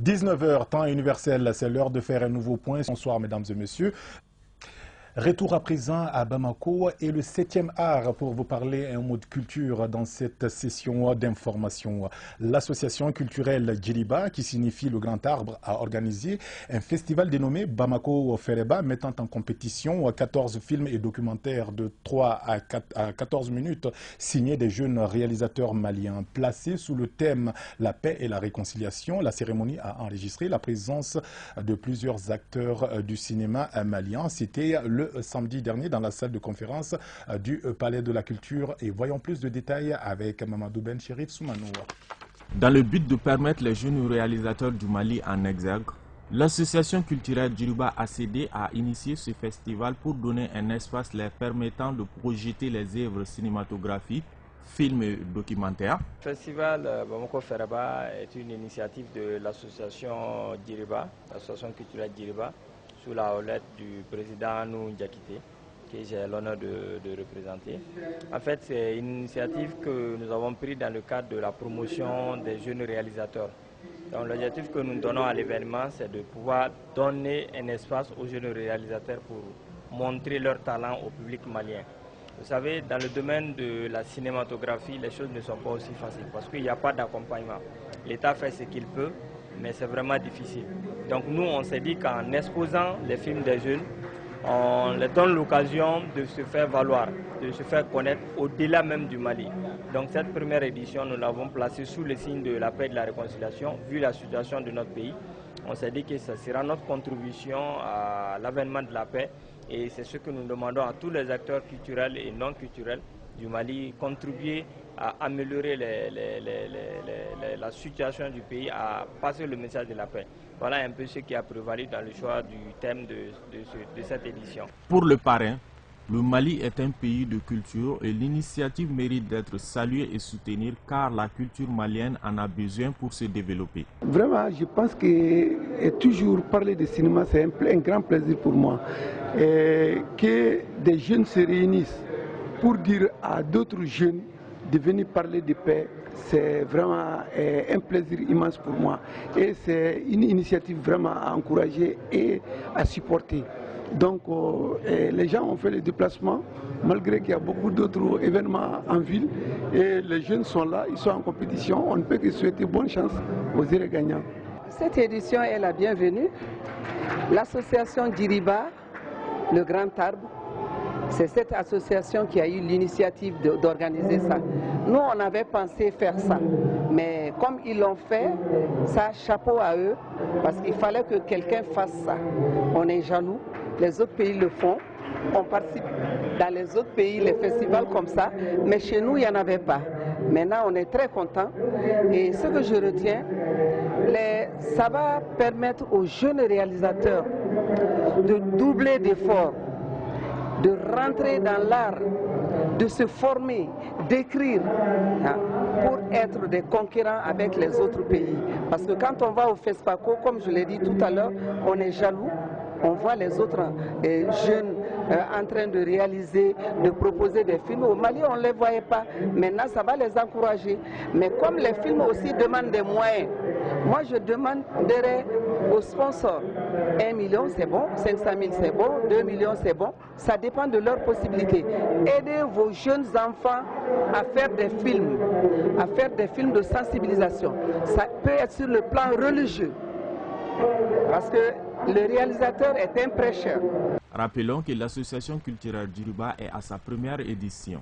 19h, temps universel, c'est l'heure de faire un nouveau point. Bonsoir mesdames et messieurs. Retour à présent à Bamako et le 7e art pour vous parler un mot de culture dans cette session d'information. L'association culturelle Djiriba, qui signifie le grand arbre, a organisé un festival dénommé Bamako Fereba, mettant en compétition 14 films et documentaires de 3 à 14 minutes signés des jeunes réalisateurs maliens. Placés sous le thème La paix et la réconciliation, la cérémonie a enregistré la présence de plusieurs acteurs du cinéma malien. C'était le samedi dernier dans la salle de conférence du Palais de la Culture. Et voyons plus de détails avec Mamadou Ben Chérif Soumanou. Dans le but de permettre les jeunes réalisateurs du Mali en exergue, l'association culturelle Djiriba ACD a initié ce festival pour donner un espace leur permettant de projeter les œuvres cinématographiques, films et documentaires. Le festival Bamako Fereba est une initiative de l'association Djiriba, l'association culturelle Djiriba, sous la houlette du président Anou Ndiakité, que j'ai l'honneur de représenter. En fait, c'est une initiative que nous avons prise dans le cadre de la promotion des jeunes réalisateurs. Donc, l'objectif que nous donnons à l'événement, c'est de pouvoir donner un espace aux jeunes réalisateurs pour montrer leur talent au public malien. Vous savez, dans le domaine de la cinématographie, les choses ne sont pas aussi faciles parce qu'il n'y a pas d'accompagnement. L'État fait ce qu'il peut, mais c'est vraiment difficile. Donc nous, on s'est dit qu'en exposant les films des jeunes, on leur donne l'occasion de se faire valoir, de se faire connaître au-delà même du Mali. Donc cette première édition, nous l'avons placée sous le signe de la paix et de la réconciliation, vu la situation de notre pays. On s'est dit que ça sera notre contribution à l'avènement de la paix et c'est ce que nous demandons à tous les acteurs culturels et non culturels du Mali, contribuer à améliorer la situation du pays, à passer le message de la paix. Voilà un peu ce qui a prévalu dans le choix du thème de cette édition. Pour le parrain, le Mali est un pays de culture et l'initiative mérite d'être saluée et soutenue car la culture malienne en a besoin pour se développer. Vraiment, je pense que toujours parler de cinéma, c'est un grand plaisir pour moi. Et que des jeunes se réunissent pour dire à d'autres jeunes de venir parler de paix, c'est vraiment un plaisir immense pour moi. Et c'est une initiative vraiment à encourager et à supporter. Donc les gens ont fait le déplacement, malgré qu'il y a beaucoup d'autres événements en ville. Et les jeunes sont là, ils sont en compétition. On ne peut que souhaiter bonne chance aux heureux gagnants. Cette édition est la bienvenue. L'association Djiriba, le Grand Arbre, c'est cette association qui a eu l'initiative d'organiser ça. Nous, on avait pensé faire ça, mais comme ils l'ont fait, ça, chapeau à eux, parce qu'il fallait que quelqu'un fasse ça. On est jaloux, les autres pays le font, on participe dans les autres pays, les festivals comme ça, mais chez nous, il n'y en avait pas. Maintenant, on est très contents, et ce que je retiens, ça va permettre aux jeunes réalisateurs de doubler d'efforts, de rentrer dans l'art, de se former, d'écrire, pour être des concurrents avec les autres pays. Parce que quand on va au FESPACO, comme je l'ai dit tout à l'heure, on est jaloux. On voit les autres jeunes en train de réaliser, de proposer des films. Au Mali, on ne les voyait pas. Maintenant, ça va les encourager. Mais comme les films aussi demandent des moyens, moi, je demanderais aux sponsors 1 million, c'est bon, 500 000, c'est bon, 2 millions, c'est bon. Ça dépend de leurs possibilités. Aidez vos jeunes enfants à faire des films de sensibilisation. Ça peut être sur le plan religieux. Parce que le réalisateur est un prêcheur. Rappelons que l'association culturelle Djiriba est à sa première édition.